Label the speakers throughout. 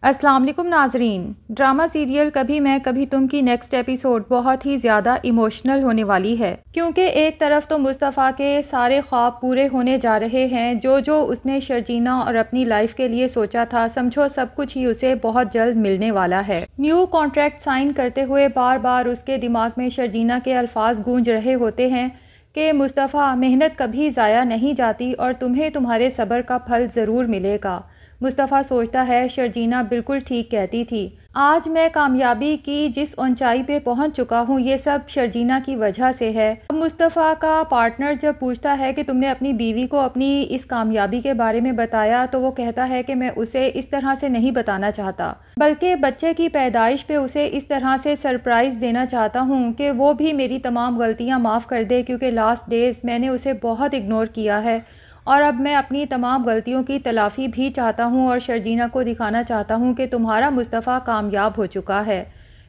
Speaker 1: अस्सलाम वालेकुम नाजरीन। ड्रामा सीरियल कभी मैं कभी तुम की नेक्स्ट एपिसोड बहुत ही ज़्यादा इमोशनल होने वाली है, क्योंकि एक तरफ तो मुस्तफ़ा के सारे ख्वाब पूरे होने जा रहे हैं। जो उसने शर्जीना और अपनी लाइफ के लिए सोचा था, समझो सब कुछ ही उसे बहुत जल्द मिलने वाला है। न्यू कॉन्ट्रैक्ट साइन करते हुए बार बार उसके दिमाग में शर्जीना के अल्फाज गूंज रहे होते हैं कि मुस्तफ़ा, मेहनत कभी ज़ाया नहीं जाती और तुम्हें तुम्हारे सब्र का फल ज़रूर मिलेगा। मुस्तफ़ा सोचता है शर्जीना बिल्कुल ठीक कहती थी। आज मैं कामयाबी की जिस ऊंचाई पे पहुंच चुका हूँ, ये सब शर्जीना की वजह से है। अब मुस्तफ़ा का पार्टनर जब पूछता है कि तुमने अपनी बीवी को अपनी इस कामयाबी के बारे में बताया, तो वो कहता है कि मैं उसे इस तरह से नहीं बताना चाहता, बल्कि बच्चे की पैदाइश पे उसे इस तरह से सरप्राइज़ देना चाहता हूँ कि वो भी मेरी तमाम गलतियाँ माफ़ कर दे, क्योंकि लास्ट डेज़ मैंने उसे बहुत इग्नोर किया है और अब मैं अपनी तमाम गलतियों की तलाफ़ी भी चाहता हूँ और शर्जीना को दिखाना चाहता हूँ कि तुम्हारा मुस्तफ़ा कामयाब हो चुका है।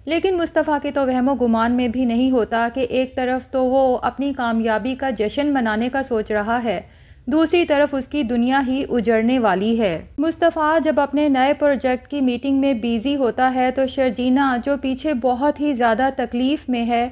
Speaker 1: लेकिन मुस्तफ़ा के तो वहमो गुमान में भी नहीं होता कि एक तरफ तो वो अपनी कामयाबी का जश्न मनाने का सोच रहा है, दूसरी तरफ उसकी दुनिया ही उजड़ने वाली है। मुस्तफ़ा जब अपने नए प्रोजेक्ट की मीटिंग में बिज़ी होता है तो शर्जीना, जो पीछे बहुत ही ज़्यादा तकलीफ़ में है,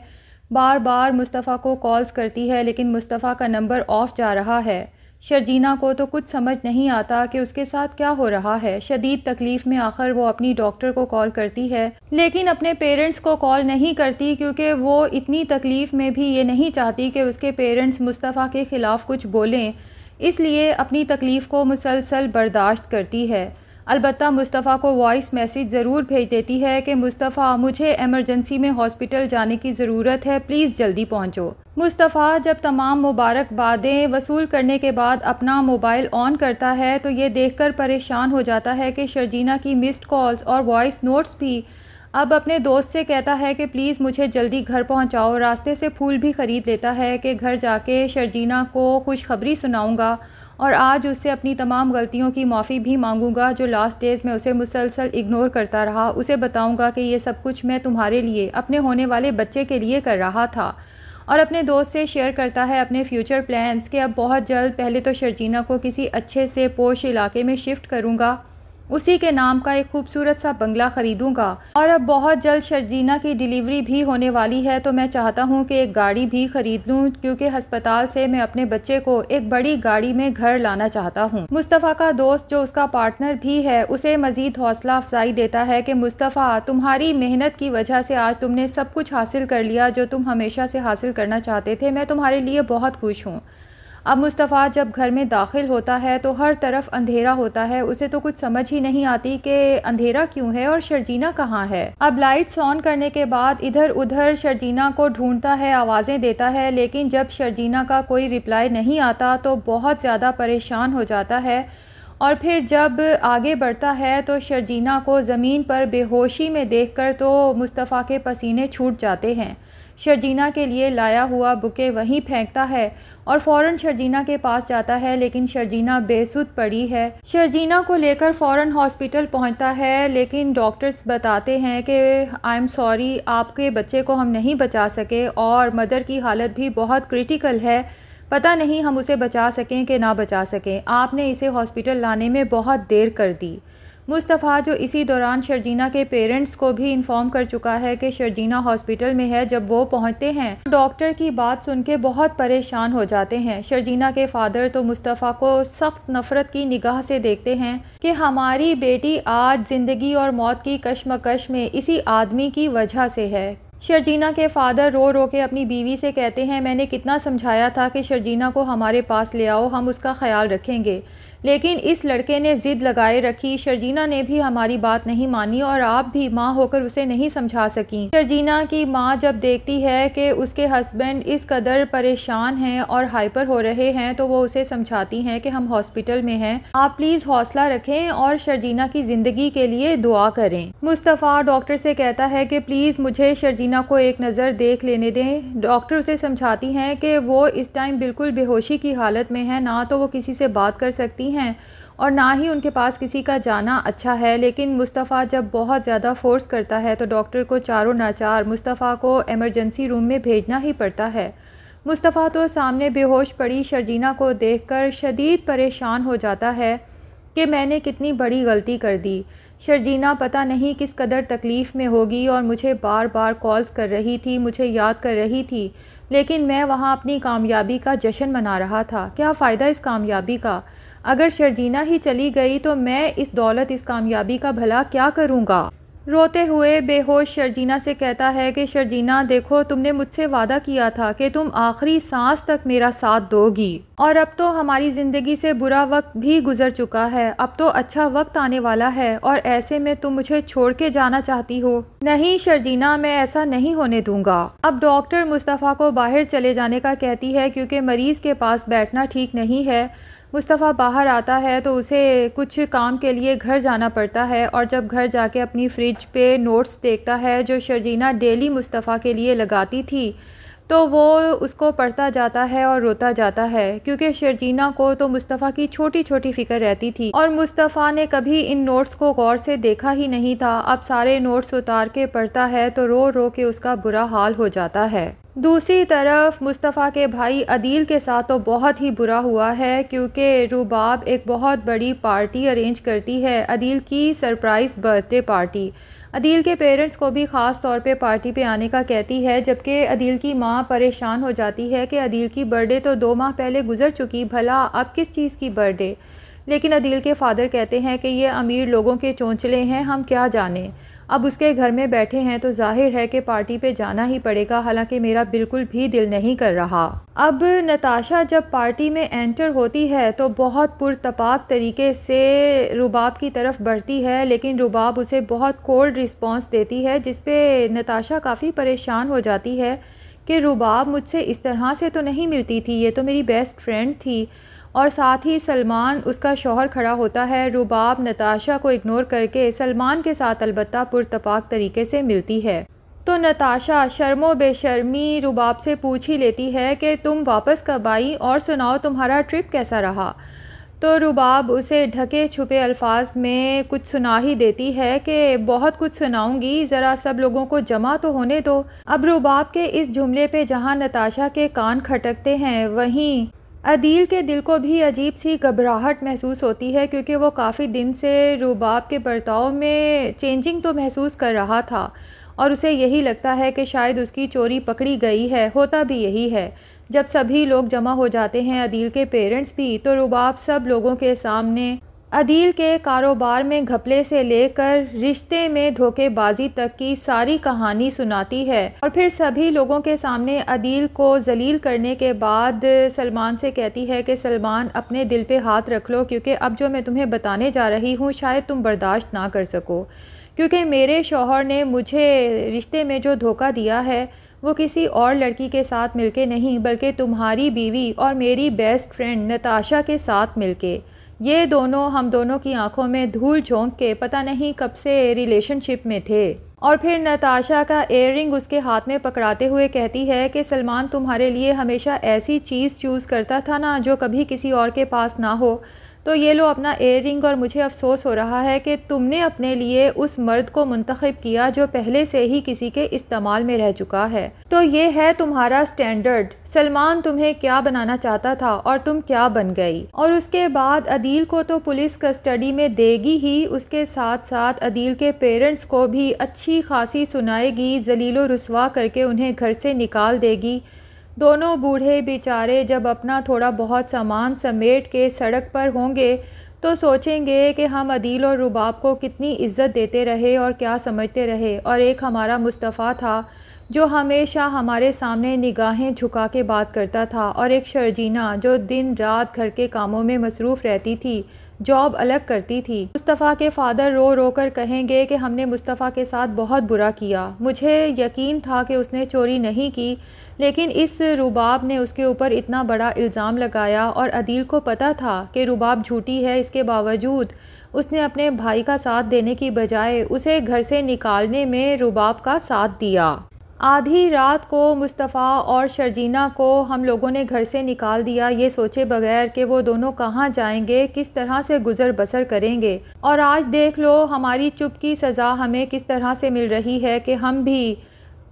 Speaker 1: बार बार मुस्तफ़ा को कॉल्स करती है, लेकिन मुस्तफ़ा का नंबर ऑफ जा रहा है। शर्जीना को तो कुछ समझ नहीं आता कि उसके साथ क्या हो रहा है। शदीद तकलीफ़ में आखिर वो अपनी डॉक्टर को कॉल करती है, लेकिन अपने पेरेंट्स को कॉल नहीं करती, क्योंकि वो इतनी तकलीफ़ में भी ये नहीं चाहती कि उसके पेरेंट्स मुस्तफ़ा के ख़िलाफ़ कुछ बोलें, इसलिए अपनी तकलीफ़ को मुसलसल बर्दाश्त करती है। अलबत्ता मुस्तफ़ा को वॉइस मैसेज ज़रूर भेज देती है कि मुस्तफ़ा, मुझे एमरजेंसी में हॉस्पिटल जाने की ज़रूरत है, प्लीज़ जल्दी पहुँचो। मुस्तफ़ा जब तमाम मुबारकबादें वसूल करने के बाद अपना मोबाइल ऑन करता है तो ये देखकर परेशान हो जाता है कि शर्जीना की मिस्ड कॉल्स और वॉइस नोट्स भी। अब अपने दोस्त से कहता है कि प्लीज़ मुझे जल्दी घर पहुंचाओ। रास्ते से फूल भी ख़रीद लेता है कि घर जाके शर्जीना को खुशखबरी सुनाऊंगा और आज उससे अपनी तमाम गलतियों की माफ़ी भी मांगूंगा, जो लास्ट डेज़ में उसे मुसलसल इग्नोर करता रहा। उसे बताऊंगा कि ये सब कुछ मैं तुम्हारे लिए, अपने होने वाले बच्चे के लिए कर रहा था। और अपने दोस्त से शेयर करता है अपने फ्यूचर प्लान्स कि अब बहुत जल्द पहले तो शर्जीना को किसी अच्छे से पोश इलाके में शिफ्ट करूंगा, उसी के नाम का एक खूबसूरत सा बंगला ख़रीदूंगा, और अब बहुत जल्द शर्जीना की डिलीवरी भी होने वाली है, तो मैं चाहता हूं कि एक गाड़ी भी ख़रीद लूं, क्योंकि हस्पताल से मैं अपने बच्चे को एक बड़ी गाड़ी में घर लाना चाहता हूं। मुस्तफ़ा का दोस्त, जो उसका पार्टनर भी है, उसे मज़ीद हौसला अफजाई देता है कि मुस्तफ़ा, तुम्हारी मेहनत की वजह से आज तुमने सब कुछ हासिल कर लिया जो तुम हमेशा से हासिल करना चाहते थे। मैं तुम्हारे लिए बहुत खुश हूँ। अब मुस्तफ़ा जब घर में दाखिल होता है तो हर तरफ अंधेरा होता है। उसे तो कुछ समझ ही नहीं आती कि अंधेरा क्यों है और शर्जीना कहाँ है। अब लाइट्स ऑन करने के बाद इधर उधर शर्जीना को ढूंढता है, आवाज़ें देता है, लेकिन जब शर्जीना का कोई रिप्लाई नहीं आता तो बहुत ज़्यादा परेशान हो जाता है। और फिर जब आगे बढ़ता है तो शर्जीना को ज़मीन पर बेहोशी में देखकर तो मुस्तफ़ा के पसीने छूट जाते हैं। शर्जीना के लिए लाया हुआ बुके वहीं फेंकता है और फ़ौरन शर्जीना के पास जाता है, लेकिन शर्जीना बेसुध पड़ी है। शर्जीना को लेकर फ़ौरन हॉस्पिटल पहुंचता है, लेकिन डॉक्टर्स बताते हैं कि आई एम सॉरी, आपके बच्चे को हम नहीं बचा सके और मदर की हालत भी बहुत क्रिटिकल है। पता नहीं हम उसे बचा सकें कि ना बचा सकें। आपने इसे हॉस्पिटल लाने में बहुत देर कर दी। मुस्तफ़ा, जो इसी दौरान शर्जीना के पेरेंट्स को भी इन्फॉर्म कर चुका है कि शर्जीना हॉस्पिटल में है, जब वो पहुंचते हैं डॉक्टर की बात सुन के बहुत परेशान हो जाते हैं। शर्जीना के फादर तो मुस्तफ़ा को सख्त नफ़रत की निगाह से देखते हैं कि हमारी बेटी आज ज़िंदगी और मौत की कशमकश में इसी आदमी की वजह से है। शर्जीना के फादर रो रो के अपनी बीवी से कहते हैं, मैंने कितना समझाया था कि शर्जीना को हमारे पास ले आओ, हम उसका ख्याल रखेंगे, लेकिन इस लड़के ने ज़िद लगाए रखी। शर्जीना ने भी हमारी बात नहीं मानी और आप भी माँ होकर उसे नहीं समझा सकी। शर्जीना की माँ जब देखती है कि उसके हस्बैंड इस कदर परेशान हैं और हाइपर हो रहे हैं तो वो उसे समझाती हैं कि हम हॉस्पिटल में हैं, आप प्लीज़ हौसला रखें और शर्जीना की ज़िंदगी के लिए दुआ करें। मुस्तफ़ा डॉक्टर से कहता है कि प्लीज़ मुझे शर्जीना को एक नज़र देख लेने दें। डॉक्टर उसे समझाती हैं कि वो इस टाइम बिल्कुल बेहोशी की हालत में है, ना तो वो किसी से बात कर सकती हैं और ना ही उनके पास किसी का जाना अच्छा है। लेकिन मुस्तफ़ा जब बहुत ज़्यादा फोर्स करता है तो डॉक्टर को चारों नाचार मुस्तफ़ा को एमरजेंसी रूम में भेजना ही पड़ता है। मुस्तफ़ा तो सामने बेहोश पड़ी शर्जीना को देखकर शदीद परेशान हो जाता है कि मैंने कितनी बड़ी गलती कर दी। शर्जीना पता नहीं किस कदर तकलीफ़ में होगी और मुझे बार बार कॉल्स कर रही थी, मुझे याद कर रही थी, लेकिन मैं वहाँ अपनी कामयाबी का जश्न मना रहा था। क्या फ़ायदा इस कामयाबी का? अगर शर्जीना ही चली गई तो मैं इस दौलत, इस कामयाबी का भला क्या करूँगा? रोते हुए बेहोश शर्जीना से कहता है कि शर्जीना देखो, तुमने मुझसे वादा किया था कि तुम आखिरी सांस तक मेरा साथ दोगी, और अब तो हमारी ज़िंदगी से बुरा वक्त भी गुजर चुका है, अब तो अच्छा वक्त आने वाला है, और ऐसे में तुम मुझे छोड़ के जाना चाहती हो? नहीं शर्जीना, मैं ऐसा नहीं होने दूंगा। अब डॉक्टर मुस्तफ़ा को बाहर चले जाने का कहती है क्योंकि मरीज़ के पास बैठना ठीक नहीं है। मुस्तफ़ा बाहर आता है तो उसे कुछ काम के लिए घर जाना पड़ता है, और जब घर जाके अपनी फ्रिज पे नोट्स देखता है जो शर्जीना डेली मुस्तफ़ा के लिए लगाती थी, तो वो उसको पढ़ता जाता है और रोता जाता है, क्योंकि शर्जीना को तो मुस्तफ़ा की छोटी छोटी फ़िक्र रहती थी और मुस्तफ़ा ने कभी इन नोट्स को गौर से देखा ही नहीं था। अब सारे नोट्स उतार के पढ़ता है तो रो रो के उसका बुरा हाल हो जाता है। दूसरी तरफ मुस्तफ़ा के भाई अदील के साथ तो बहुत ही बुरा हुआ है, क्योंकि रुबाब एक बहुत बड़ी पार्टी अरेंज करती है, अदील की सरप्राइज़ बर्थडे पार्टी। अदील के पेरेंट्स को भी ख़ास तौर पे पार्टी पे आने का कहती है, जबकि अदील की माँ परेशान हो जाती है कि अदील की बर्थडे तो 2 माह पहले गुजर चुकी, भला अब किस चीज़ की बर्थडे। लेकिन अदील के फादर कहते हैं कि ये अमीर लोगों के चोंचले हैं, हम क्या जाने। अब उसके घर में बैठे हैं तो जाहिर है कि पार्टी पे जाना ही पड़ेगा, हालांकि मेरा बिल्कुल भी दिल नहीं कर रहा। अब नताशा जब पार्टी में एंटर होती है तो बहुत पुरतपाक तरीके से रुबाब की तरफ बढ़ती है, लेकिन रुबाब उसे बहुत कोल्ड रिस्पॉन्स देती है, जिस पे नताशा काफ़ी परेशान हो जाती है कि रुबाब मुझसे इस तरह से तो नहीं मिलती थी, ये तो मेरी बेस्ट फ्रेंड थी। और साथ ही सलमान, उसका शौहर, खड़ा होता है। रुबाब नताशा को इग्नोर करके सलमान के साथ अलबत्ता पुरतपाक तरीके से मिलती है, तो नताशा शर्मो बेशर्मी रुबाब से पूछ ही लेती है कि तुम वापस कब आई और सुनाओ तुम्हारा ट्रिप कैसा रहा। तो रुबाब उसे ढके छुपे अल्फाज में कुछ सुना ही देती है कि बहुत कुछ सुनाऊंगी, ज़रा सब लोगों को जमा तो होने दो। अब रुबाब के इस जुमले पे जहाँ नताशा के कान खटकते हैं, वहीं अदील के दिल को भी अजीब सी घबराहट महसूस होती है, क्योंकि वो काफ़ी दिन से रुबाब के बर्ताव में चेंजिंग तो महसूस कर रहा था और उसे यही लगता है कि शायद उसकी चोरी पकड़ी गई है। होता भी यही है। जब सभी लोग जमा हो जाते हैं, अदील के पेरेंट्स भी, तो रुबाब सब लोगों के सामने अदील के कारोबार में घपले से लेकर रिश्ते में धोखेबाजी तक की सारी कहानी सुनाती है, और फिर सभी लोगों के सामने अदील को जलील करने के बाद सलमान से कहती है कि सलमान, अपने दिल पे हाथ रख लो, क्योंकि अब जो मैं तुम्हें बताने जा रही हूँ शायद तुम बर्दाश्त ना कर सको, क्योंकि मेरे शौहर ने मुझे रिश्ते में जो धोखा दिया है वो किसी और लड़की के साथ मिलके नहीं, बल्कि तुम्हारी बीवी और मेरी बेस्ट फ्रेंड नताशा के साथ मिलके। ये दोनों हम दोनों की आंखों में धूल झोंक के पता नहीं कब से रिलेशनशिप में थे। और फिर नताशा का इयररिंग उसके हाथ में पकड़ाते हुए कहती है कि सलमान तुम्हारे लिए हमेशा ऐसी चीज़ चूज़ करता था ना जो कभी किसी और के पास ना हो, तो ये लो अपना इयररिंग, और मुझे अफसोस हो रहा है कि तुमने अपने लिए उस मर्द को मुंतखब किया जो पहले से ही किसी के इस्तेमाल में रह चुका है। तो ये है तुम्हारा स्टैंडर्ड। सलमान तुम्हें क्या बनाना चाहता था और तुम क्या बन गई। और उसके बाद अदील को तो पुलिस कस्टडी में देगी ही, उसके साथ साथ अदील के पेरेंट्स को भी अच्छी खासी सुनाएगी, जलीलो रुसवा करके उन्हें घर से निकाल देगी। दोनों बूढ़े बेचारे जब अपना थोड़ा बहुत सामान समेट के सड़क पर होंगे तो सोचेंगे कि हम अदील और रुबाब को कितनी इज़्ज़त देते रहे और क्या समझते रहे, और एक हमारा मुस्तफ़ा था जो हमेशा हमारे सामने निगाहें झुका के बात करता था, और एक शर्जीना जो दिन रात घर के कामों में मसरूफ़ रहती थी, जॉब अलग करती थी। मुस्तफ़ा के फ़ादर रो रो कर कहेंगे कि हमने मुस्तफ़ा के साथ बहुत बुरा किया, मुझे यकीन था कि उसने चोरी नहीं की, लेकिन इस रुबाब ने उसके ऊपर इतना बड़ा इल्ज़ाम लगाया, और अदील को पता था कि रुबाब झूठी है, इसके बावजूद उसने अपने भाई का साथ देने की बजाय उसे घर से निकालने में रुबाब का साथ दिया। आधी रात को मुस्तफ़ा और शर्जीना को हम लोगों ने घर से निकाल दिया, ये सोचे बगैर कि वो दोनों कहाँ जाएंगे, किस तरह से गुज़र बसर करेंगे। और आज देख लो हमारी चुप की सज़ा हमें किस तरह से मिल रही है कि हम भी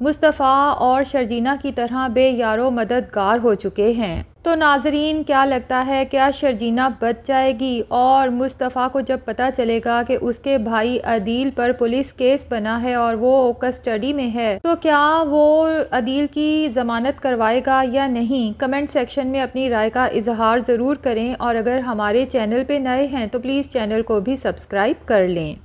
Speaker 1: मुस्तफ़ा और शर्जीना की तरह बेयारो मददगार हो चुके हैं। तो नाजरीन, क्या लगता है, क्या शर्जीना बच जाएगी? और मुस्तफ़ा को जब पता चलेगा कि उसके भाई अदील पर पुलिस केस बना है और वो कस्टडी में है, तो क्या वो अदील की ज़मानत करवाएगा या नहीं? कमेंट सेक्शन में अपनी राय का इजहार ज़रूर करें और अगर हमारे चैनल पे नए हैं तो प्लीज़ चैनल को भी सब्सक्राइब कर लें।